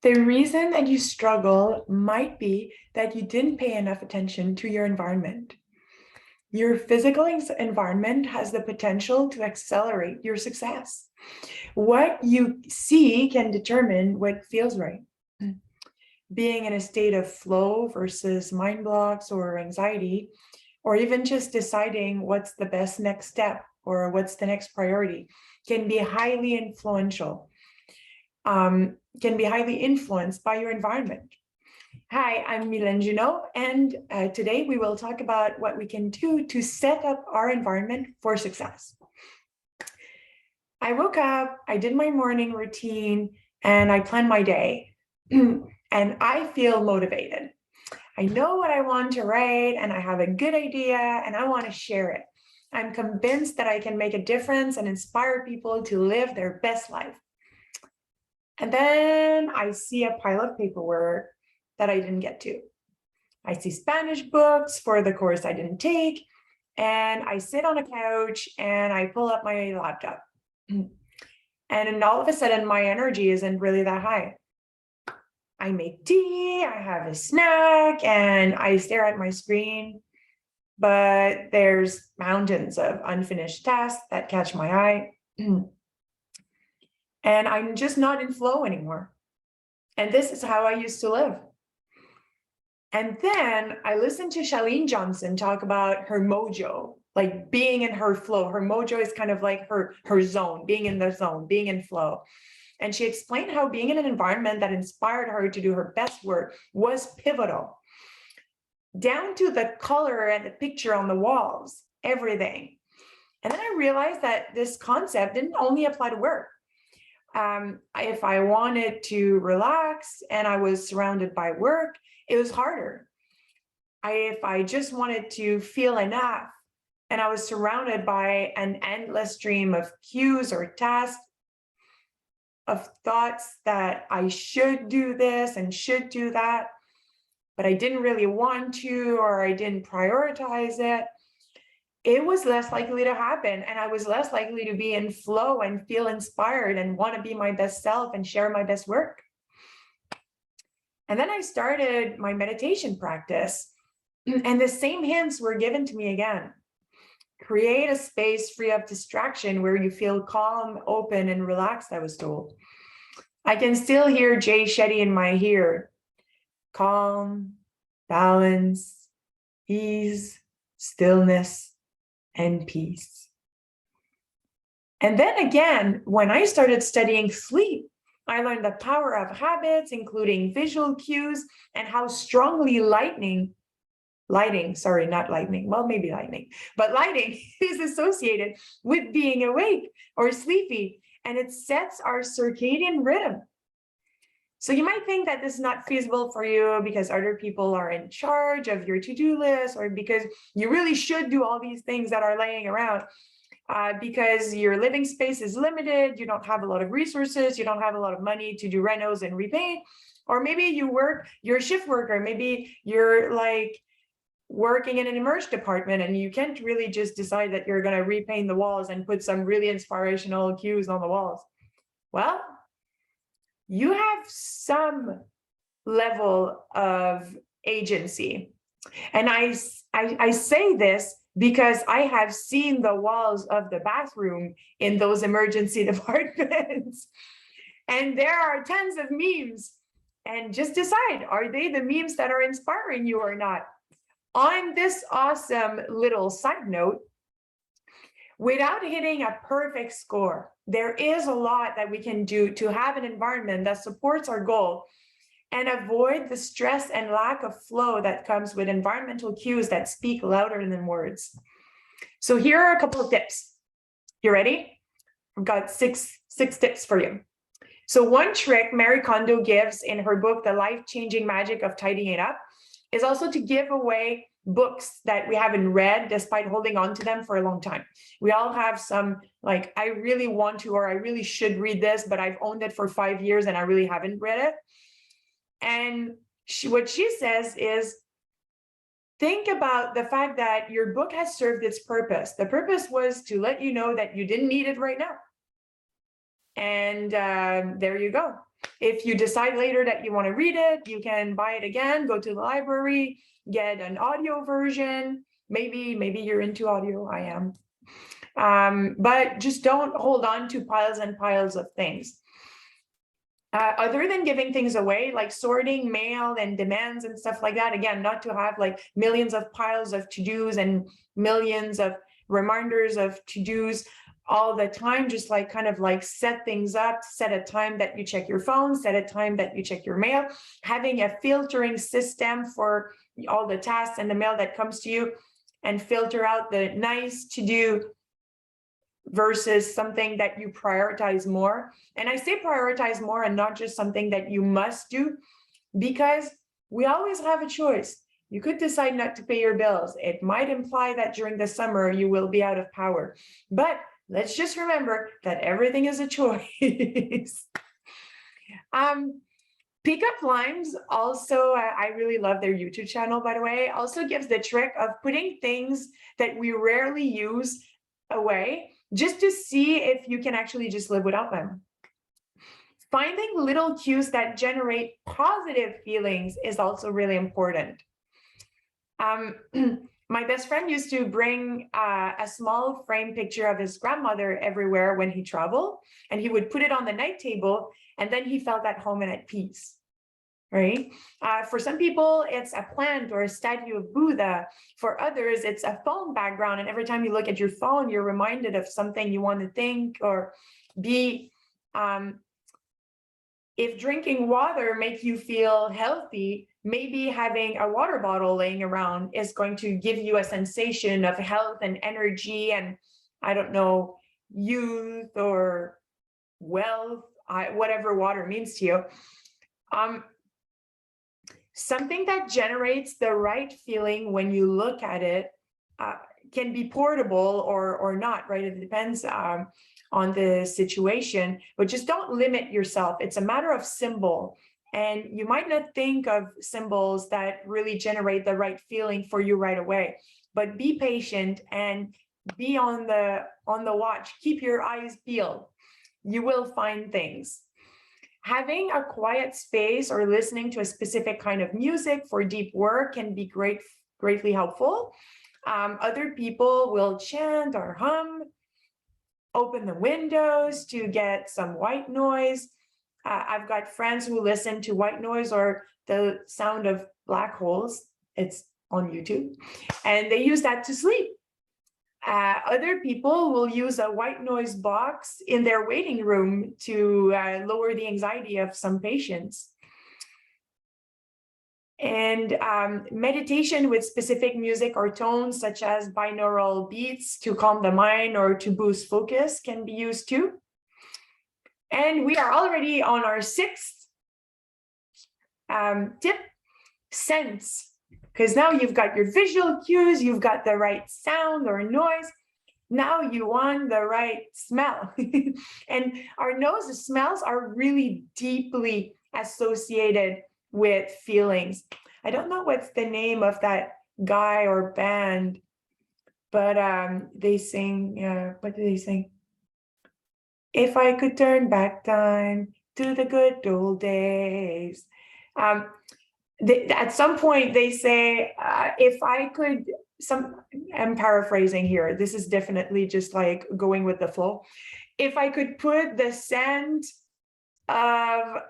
The reason that you struggle might be that you didn't pay enough attention to your environment. Your physical environment has the potential to accelerate your success. What you see can determine what feels right. Being in a state of flow versus mind blocks or anxiety, or even just deciding what's the best next step or what's the next priority, can be highly influential, can be highly influenced by your environment. Hi, I'm Milan Junot, and today we will talk about what we can do to set up our environment for success. I woke up, I did my morning routine, and I planned my day, and I feel motivated. I know what I want to write, and I have a good idea, and I want to share it. I'm convinced that I can make a difference and inspire people to live their best life. And then I see a pile of paperwork that I didn't get to. I see Spanish books for the course I didn't take, and I sit on a couch and I pull up my laptop. And then all of a sudden, my energy isn't really that high. I make tea, I have a snack, and I stare at my screen, but there's mountains of unfinished tasks that catch my eye. And I'm just not in flow anymore. And this is how I used to live. And then I listened to Chalene Johnson talk about her mojo, like being in her flow. Her mojo is kind of like her zone, being in the zone, being in flow. And she explained how being in an environment that inspired her to do her best work was pivotal, down to the color and the picture on the walls, everything. And then I realized that this concept didn't only apply to work. If I wanted to relax and I was surrounded by work, it was harder. If I just wanted to feel enough and I was surrounded by an endless stream of cues or tasks, of thoughts that I should do this and should do that, but I didn't really want to, or I didn't prioritize it, it was less likely to happen. And I was less likely to be in flow and feel inspired and want to be my best self and share my best work. And then I started my meditation practice, and the same hints were given to me again. Create a space free of distraction where you feel calm, open, and relaxed, I was told. I can still hear Jay Shetty in my ear. Calm, balance, ease, stillness, and peace. And then again, when I started studying sleep, I learned the power of habits, including visual cues, and how strongly lighting is associated with being awake or sleepy, and it sets our circadian rhythm. So you might think that this is not feasible for you because other people are in charge of your to-do list, or because you really should do all these things that are laying around, because your living space is limited, you don't have a lot of resources, you don't have a lot of money to do renos and repaint, or maybe you're a shift worker, maybe you're like working in an immersion department and you can't really just decide that you're going to repaint the walls and put some really inspirational cues on the walls. Well, you have some level of agency. And I say this because I have seen the walls of the bathroom in those emergency departments. And there are tons of memes. And just decide, are they the memes that are inspiring you or not? On this awesome little side note, without hitting a perfect score, there is a lot that we can do to have an environment that supports our goal and avoid the stress and lack of flow that comes with environmental cues that speak louder than words. So here are a couple of tips. You ready? I've got six tips for you. So one trick Marie Kondo gives in her book, The Life-Changing Magic of Tidying It Up, is also to give away books that we haven't read despite holding on to them for a long time. We all have some, like, I really want to, or I really should read this, but I've owned it for 5 years and I really haven't read it. And what she says is, think about the fact that your book has served its purpose. The purpose was to let you know that you didn't need it right now. And there you go. If you decide later that you want to read it, you can buy it again, go to the library, get an audio version. Maybe you're into audio, I am. But just don't hold on to piles and piles of things. Other than giving things away, like sorting mail and demands and stuff like that, again, not to have like millions of piles of to-dos and millions of reminders of to-dos all the time, just like kind of like set things up, set a time that you check your phone, set a time that you check your mail, having a filtering system for all the tasks and the mail that comes to you, and filter out the nice to do versus something that you prioritize more. And I say prioritize more and not just something that you must do, because we always have a choice. You could decide not to pay your bills. It might imply that during the summer you will be out of power. But let's just remember that everything is a choice. Pickup Limes also, I really love their YouTube channel, by the way, also gives the trick of putting things that we rarely use away, just to see if you can actually just live without them. Finding little cues that generate positive feelings is also really important. My best friend used to bring a small frame picture of his grandmother everywhere when he traveled, and he would put it on the night table, and then he felt at home and at peace. Right? For some people, it's a plant or a statue of Buddha. For others, it's a phone background. And every time you look at your phone, you're reminded of something you want to think or be. If drinking water makes you feel healthy, maybe having a water bottle laying around is going to give you a sensation of health and energy and, I don't know, youth or wealth, whatever water means to you. Something that generates the right feeling when you look at it can be portable or not, right? It depends on the situation, but just don't limit yourself. It's a matter of symbol. And you might not think of symbols that really generate the right feeling for you right away, but be patient and be on the watch. Keep your eyes peeled. You will find things. Having a quiet space or listening to a specific kind of music for deep work can be greatly helpful. Other people will chant or hum, open the windows to get some white noise. I've got friends who listen to white noise or the sound of black holes. It's on YouTube, and they use that to sleep. Other people will use a white noise box in their waiting room to lower the anxiety of some patients. And meditation with specific music or tones, such as binaural beats to calm the mind or to boost focus, can be used too. And we are already on our sixth tip, sense. Because now you've got your visual cues, you've got the right sound or noise. Now you want the right smell. And our nose smells are really deeply associated with feelings. I don't know what's the name of that guy or band, but they sing, what do they sing? If I could turn back time to the good old days. At some point they say, if I could, I'm paraphrasing here, this is definitely just like going with the flow. If I could put the scent of,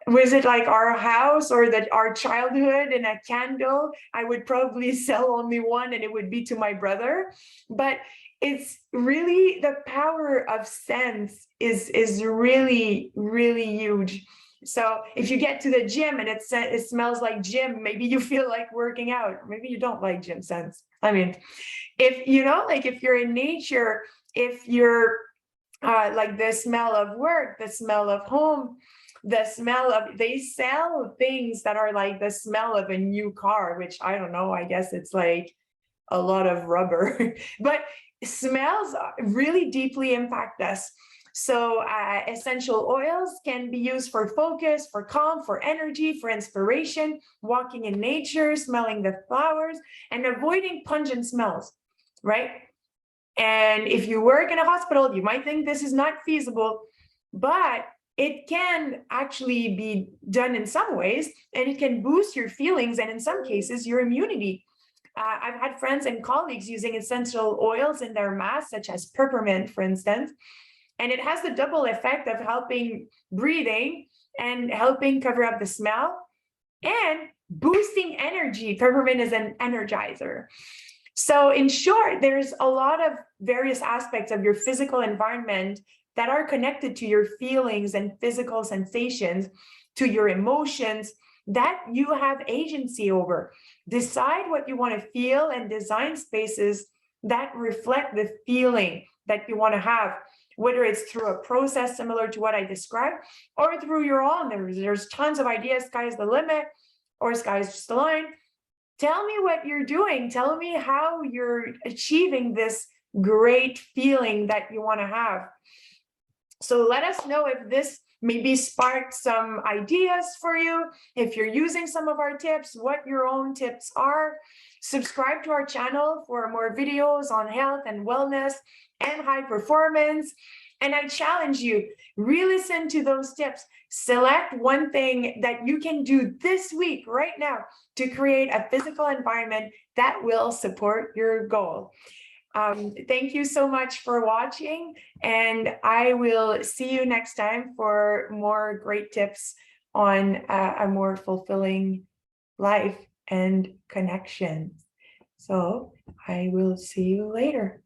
was it like our house or our childhood in a candle, I would probably sell only one, and it would be to my brother. But it's really, the power of sense is really, really huge. So if you get to the gym and it smells like gym, maybe you feel like working out. Maybe you don't like gym scents. I mean, if you know, like if you're in nature, if you're like the smell of work, the smell of home, the smell of, they sell things that are like the smell of a new car, which I don't know, I guess it's like a lot of rubber, but smells really deeply impact us. So essential oils can be used for focus, for calm, for energy, for inspiration, walking in nature, smelling the flowers, and avoiding pungent smells, right? And if you work in a hospital, you might think this is not feasible, but it can actually be done in some ways, and it can boost your feelings and in some cases your immunity. I've had friends and colleagues using essential oils in their masks, such as peppermint, for instance, and it has the double effect of helping breathing and helping cover up the smell and boosting energy. Peppermint is an energizer. So in short, there's a lot of various aspects of your physical environment that are connected to your feelings and physical sensations, to your emotions, that you have agency over. Decide what you want to feel and design spaces that reflect the feeling that you want to have, whether it's through a process similar to what I described or through your own. There's tons of ideas. Sky's the limit, or sky's just the line. Tell me what you're doing. Tell me how you're achieving this great feeling that you want to have. So let us know if this maybe sparked some ideas for you, if you're using some of our tips, what your own tips are. Subscribe to our channel for more videos on health and wellness and high performance. And I challenge you, re-listen to those tips. Select one thing that you can do this week, right now, to create a physical environment that will support your goal. Thank you so much for watching, and I will see you next time for more great tips on a more fulfilling life and connections. So I will see you later.